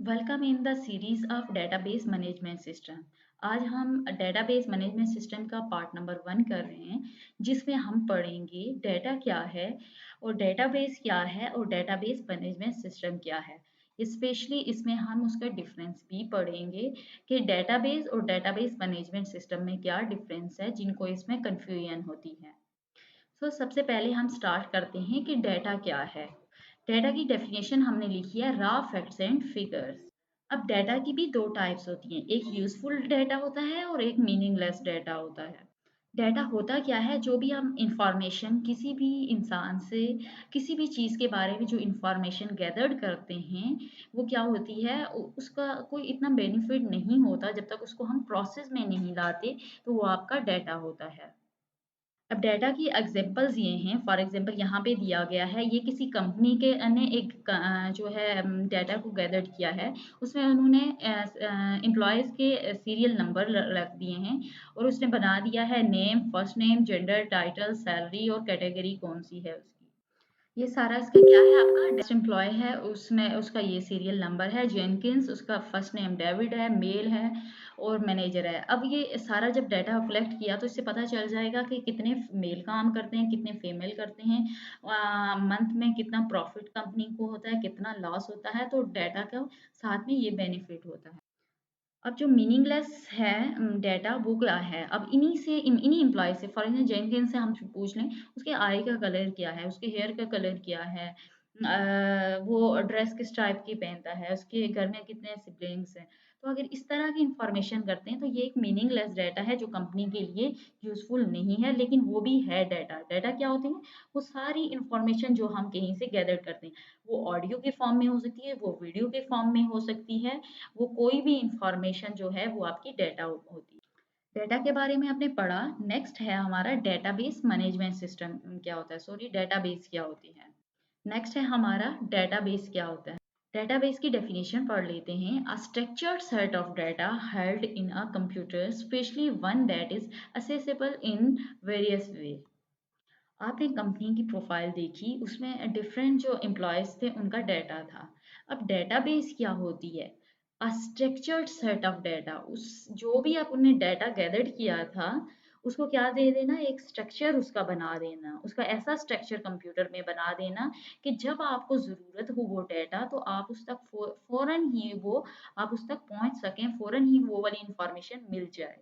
Welcome in the series of database management system. आज हम database management system का part number 1 कर रहे हैं, जिसमें हम पढ़ेंगे डेटा क्या है और डेटाबेस क्या है और डेटाबेस मैनेजमेंट सिस्टम क्या है। स्पेशली इसमें हम उसका डिफरेंस भी पढ़ेंगे कि डेटाबेस और डेटाबेस मैनेजमेंट सिस्टम में क्या डिफरेंस है, जिनको इसमें कन्फ्यूजन होती है। सबसे पहले हम स्टार्ट करते हैं कि डेटा क्या है। डेटा की डेफिनेशन हमने लिखी है रॉ फैक्ट्स एंड फिगर्स। अब डेटा की भी दो टाइप्स होती हैं, एक यूजफुल डेटा होता है और एक मीनिंगलेस डेटा होता है। डेटा होता क्या है? जो भी हम इंफॉर्मेशन किसी भी इंसान से किसी भी चीज़ के बारे में जो इंफॉर्मेशन गैदर्ड करते हैं, वो क्या होती है, उसका कोई इतना बेनिफिट नहीं होता जब तक उसको हम प्रोसेस में नहीं लाते, तो वो आपका डेटा होता है। अब डाटा की एग्जांपल्स ये हैं, फॉर एग्जांपल यहाँ पे दिया गया है, ये किसी कंपनी के ने एक जो है डाटा को गैदर किया है। उसमें उन्होंने एम्प्लॉयज़ के सीरियल नंबर रख दिए हैं और उसने बना दिया है name, first name, gender, title, salary और कैटेगरी कौन सी है उसकी। ये सारा इसका क्या है, आपका डेस्ट एम्प्लॉय है, उसने उसका ये सीरियल नंबर है जेनकिंस, उसका फर्स्ट नेम डेविड है, मेल है और मैनेजर है। अब ये सारा जब डाटा कलेक्ट किया तो इससे पता चल जाएगा कि कितने मेल काम करते हैं, कितने फीमेल करते हैं, मंथ में कितना प्रॉफिट कंपनी को होता है, कितना लॉस होता है। तो डाटा का साथ में ये बेनिफिट होता है। अब जो मीनिंगलेस है डेटा, वो क्या है? अब इन्हीं एम्प्लॉय से, फॉर एग्जाम्पल जेनकिन से हम पूछ लें, उसके आई का कलर क्या है, उसके हेयर का कलर क्या है, वो ड्रेस किस टाइप की पहनता है, उसके घर में कितने सिबलिंग्स हैं। तो अगर इस तरह की इंफॉर्मेशन करते हैं तो ये एक मीनिंगलेस डाटा है जो कंपनी के लिए यूजफुल नहीं है, लेकिन वो भी है डाटा। डाटा क्या होते हैं? वो सारी इंफॉर्मेशन जो हम कहीं से गैदर करते हैं, वो ऑडियो के फॉर्म में हो सकती है, वो वीडियो के फॉर्म में हो सकती है, वो कोई भी इंफॉर्मेशन जो है वो आपकी डेटा होती है। डेटा के बारे में आपने पढ़ा। नेक्स्ट है हमारा डेटाबेस मैनेजमेंट सिस्टम क्या होता है, सॉरी डेटाबेस क्या होती है। नेक्स्ट है हमारा डेटाबेस क्या होता है। डेटाबेस की डेफिनेशन पढ़ लेते हैं। A structured set of data held in a computer, specially one that is accessible in various वे। आपने कंपनी की प्रोफाइल देखी, उसमें डिफरेंट जो एम्प्लॉयज़ थे उनका डाटा था। अब डेटाबेस क्या होती है? A structured set of data. उस जो भी आपने डाटा गैदर्ड किया था, उसको क्या दे देना, एक स्ट्रक्चर उसका बना देना, उसका ऐसा स्ट्रक्चर कंप्यूटर में बना देना कि जब आपको ज़रूरत हो वो डाटा, तो आप उस तक फ़ौरन ही वो आप उस तक पहुँच सकें, फ़ौरन ही वो वाली इंफॉर्मेशन मिल जाए।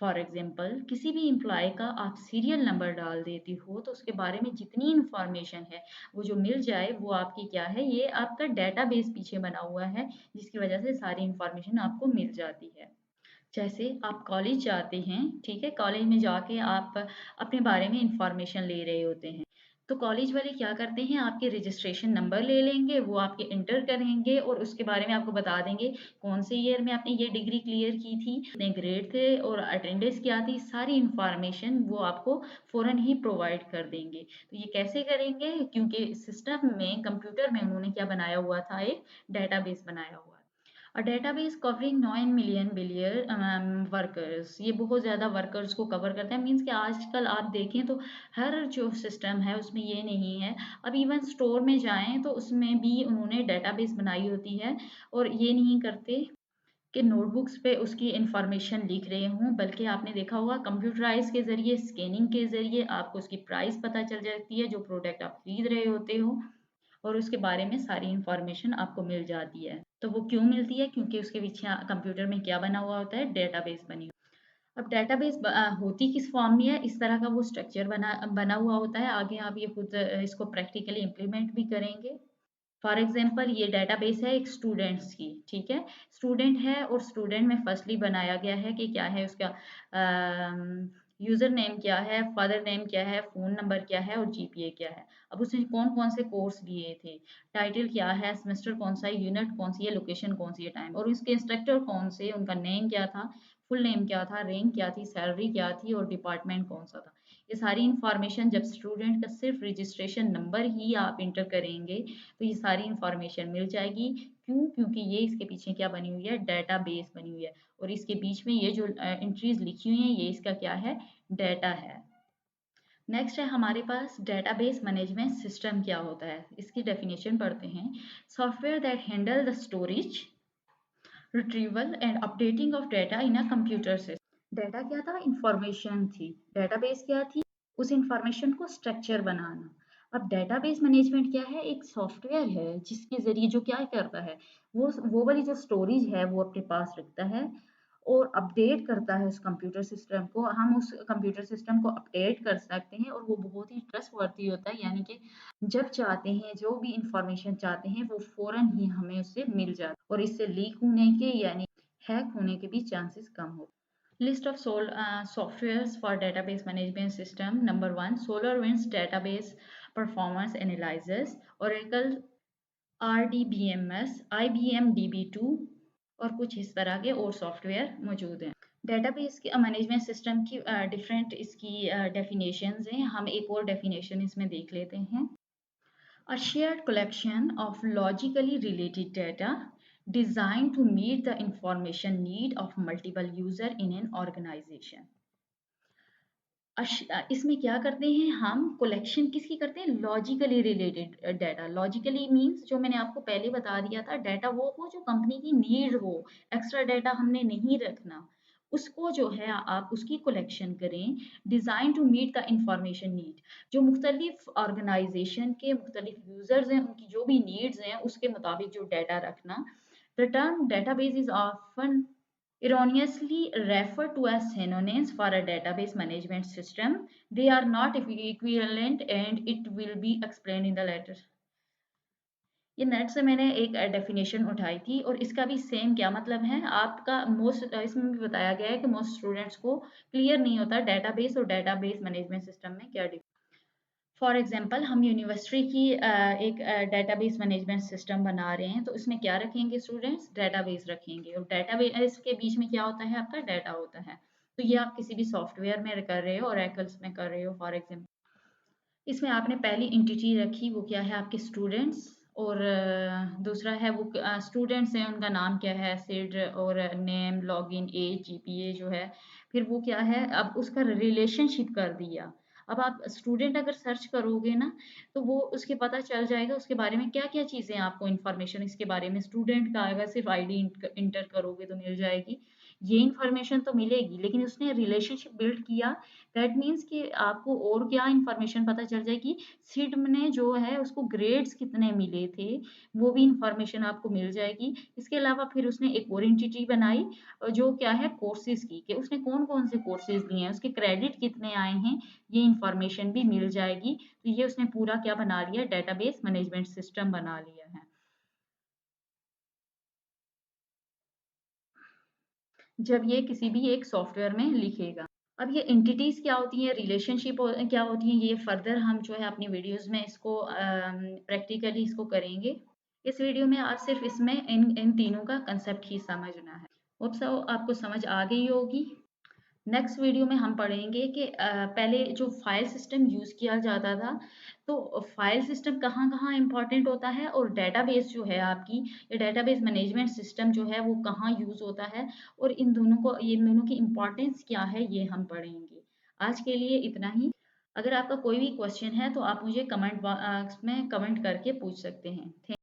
फॉर एग्जाम्पल किसी भी एम्प्लॉय का आप सीरियल नंबर डाल देती हो, तो उसके बारे में जितनी इंफॉर्मेशन है वो जो मिल जाए, वो आपकी क्या है, ये आपका डेटाबेस पीछे बना हुआ है, जिसकी वजह से सारी इंफॉर्मेशन आपको मिल जाती है। जैसे आप कॉलेज जाते हैं, ठीक है, कॉलेज में जाके आप अपने बारे में इंफॉर्मेशन ले रहे होते हैं, तो कॉलेज वाले क्या करते हैं, आपके रजिस्ट्रेशन नंबर ले लेंगे, वो आपके इंटर करेंगे और उसके बारे में आपको बता देंगे कौन से ईयर में आपने ये डिग्री क्लियर की थी, कितने ग्रेड थे और अटेंडेंस क्या थी, सारी इंफॉर्मेशन वो आपको फ़ौरन ही प्रोवाइड कर देंगे। तो ये कैसे करेंगे? क्योंकि सिस्टम में, कंप्यूटर में उन्होंने क्या बनाया हुआ था, एक डेटाबेस बनाया हुआ। A database covering 9 million billion workers, ये बहुत ज़्यादा वर्कर्स को कवर करता है। मीन्स कि आजकल आप देखें तो हर जो सिस्टम है उसमें ये नहीं है। अब इवन स्टोर में जाएँ तो उसमें भी उन्होंने डेटाबेस बनाई होती है और ये नहीं करते कि नोटबुक्स पे उसकी इंफॉर्मेशन लिख रहे हों, बल्कि आपने देखा होगा कंप्यूटराइज़ के ज़रिए, स्कैनिंग के ज़रिए आपको उसकी प्राइस पता चल जाती है, जो प्रोडक्ट आप खरीद रहे होते हो। और उसके बारे में सारी इन्फॉर्मेशन आपको मिल जाती है। तो वो क्यों मिलती है? क्योंकि उसके पीछे कंप्यूटर में क्या बना हुआ होता है, डेटाबेस बनी। अब डेटाबेस होती किस फॉर्म में है, इस तरह का वो स्ट्रक्चर बना बना हुआ होता है। आगे आप ये खुद इसको प्रैक्टिकली इम्प्लीमेंट भी करेंगे। फॉर एग्जांपल ये डेटाबेस है एक स्टूडेंट्स की, ठीक है? स्टूडेंट है और स्टूडेंट में फर्स्टली बनाया गया है कि क्या है उसका यूज़र नेम क्या है, फादर नेम क्या है, फ़ोन नंबर क्या है और जीपीए क्या है। अब उसने कौन-कौन से कोर्स लिए थे, टाइटल क्या है, सेमेस्टर कौन-सा है, यूनिट कौन-सी है, लोकेशन कौन-सी है, टाइम, और उसके इंस्ट्रक्टर कौन से, उनका नेम क्या था, फुल नेम क्या था, रैंक क्या थी, सैलरी क्या थी और डिपार्टमेंट कौन-सा था। ये सारी इन्फॉर्मेशन जब स्टूडेंट का सिर्फ रजिस्ट्रेशन नंबर ही आप एंटर करेंगे, तो ये सारी इन्फॉर्मेशन मिल जाएगी। क्यों? क्योंकि ये इसके पीछे क्या बनी हुई है, डेटाबेस बनी हुई है और इसके बीच में ये जो एंट्रीज़ लिखी हुई हैं, ये इसका क्या है, डेटा है। नेक्स्ट है हमारे पास डेटाबेस मैनेजमेंट सिस्टम क्या होता है, इसकी डेफिनेशन पढ़ते हैं। Software that handle the storage, retrieval and updating of data in a computer system. Data क्या था? इंफॉर्मेशन थी। डेटाबेस क्या थी? उस इंफॉर्मेशन को स्ट्रक्चर बनाना। अब डेटाबेस मैनेजमेंट क्या है? एक सॉफ्टवेयर है जिसके ज़रिए जो क्या करता है, वो वाली जो स्टोरेज है वो अपने पास रखता है और अपडेट करता है उस कंप्यूटर सिस्टम को। हम उस कंप्यूटर सिस्टम को अपडेट कर सकते हैं और वो बहुत ही ट्रस्टवर्दी होता है, यानी कि जब चाहते हैं जो भी इंफॉर्मेशन चाहते हैं वो फ़ौरन ही हमें उससे मिल जाता है और इससे लीक होने के यानी हैक होने के भी चांसेस कम होते हैं। List of softwares for database management system. Number one, SolarWinds database performance analyzers, Oracle RDBMS, IBM DB2 और कुछ इस तरह के और सॉफ्टवेयर मौजूद हैं। डेटाबेस के मैनेजमेंट सिस्टम की डिफरेंट इसकी डेफिनेशंस हैं। हम एक और डेफिनेशन इसमें देख लेते हैं। A shared collection of logically related data designed to meet the information need of multiple users in an organization. इसमें क्या करते हैं हम? कलेक्शन किसकी करते हैं? Logically related data. Logically means जो मैंने आपको पहले बता दिया था, डाटा वो हो जो कंपनी की नीड हो, एक्स्ट्रा डाटा हमने नहीं रखना, उसको जो है आप उसकी कलेक्शन करें। Design to meet the information need, जो मुख्तलिफ ऑर्गेनाइजेशन के मुख्तलिफ यूजर्स हैं उनकी जो भी नीड्स हैं उसके मुताबिक जो डाटा रखना। The term database is often erroneously referred to as synonyms for a database management system. They are not equivalent and it will be explained in the later. ये नेट से मैंने एक डेफिनेशन उठाई थी और इसका भी सेम क्या मतलब है आपका मोस्ट इसमें भी बताया गया है कि मोस्ट स्टूडेंट्स को क्लियर नहीं होता डेटाबेस और डेटाबेस मैनेजमेंट सिस्टम में क्या डिफरेंस। फॉर एग्जांपल हम यूनिवर्सिटी की एक डेटाबेस मैनेजमेंट सिस्टम बना रहे हैं तो इसमें क्या रखेंगे स्टूडेंट्स? डेटाबेस रखेंगे और डेटाबेस के बीच में क्या होता है? आपका डाटा होता है। तो ये आप किसी भी सॉफ्टवेयर में कर रहे हो, ओरेकल्स में कर रहे हो फॉर एग्जांपल, इसमें आपने पहली एंटिटी रखी वो क्या है? आपके स्टूडेंट्स। और दूसरा है वो स्टूडेंट्स हैं उनका नाम क्या है? सिड और नेम, लॉगिन, एज, जीपीए जो है। फिर वो क्या है? अब उसका रिलेशनशिप कर दिया। अब आप स्टूडेंट अगर सर्च करोगे ना तो वो उसके पता चल जाएगा उसके बारे में क्या क्या चीज़ें आपको इन्फॉर्मेशन इसके बारे में स्टूडेंट का अगर सिर्फ आईडी इंटर करोगे तो मिल जाएगी। ये इन्फॉर्मेशन तो मिलेगी लेकिन उसने रिलेशनशिप बिल्ड किया। दैट मीन्स कि आपको और क्या इन्फॉर्मेशन पता चल जाएगी? सिड ने जो है उसको ग्रेड्स कितने मिले थे वो भी इन्फॉर्मेशन आपको मिल जाएगी। इसके अलावा फिर उसने एक और एंटिटी बनाई जो क्या है? कोर्सेज की, कि उसने कौन कौन से कोर्सेज लिए हैं, उसके क्रेडिट कितने आए हैं, ये इन्फॉर्मेशन भी मिल जाएगी। तो ये उसने पूरा क्या बना लिया? डेटाबेस मैनेजमेंट सिस्टम बना लिया है। जब ये किसी भी एक सॉफ्टवेयर में लिखेगा। अब ये एंटिटीज़ क्या होती हैं, रिलेशनशिप क्या होती हैं, ये फर्दर हम जो है अपनी वीडियोज़ में इसको प्रैक्टिकली इसको करेंगे। इस वीडियो में आज सिर्फ इसमें इन इन तीनों का कंसेप्ट ही समझना है। होप सो आपको समझ आ गई होगी। नेक्स्ट वीडियो में हम पढ़ेंगे कि पहले जो फाइल सिस्टम यूज़ किया जाता था तो फाइल सिस्टम कहाँ कहाँ इम्पॉर्टेंट होता है और डेटाबेस जो है आपकी, ये डेटाबेस मैनेजमेंट सिस्टम जो है वो कहाँ यूज़ होता है और इन दोनों की इम्पॉर्टेंस क्या है ये हम पढ़ेंगे। आज के लिए इतना ही। अगर आपका कोई भी क्वेश्चन है तो आप मुझे कमेंट बॉक्स में कमेंट करके पूछ सकते हैं।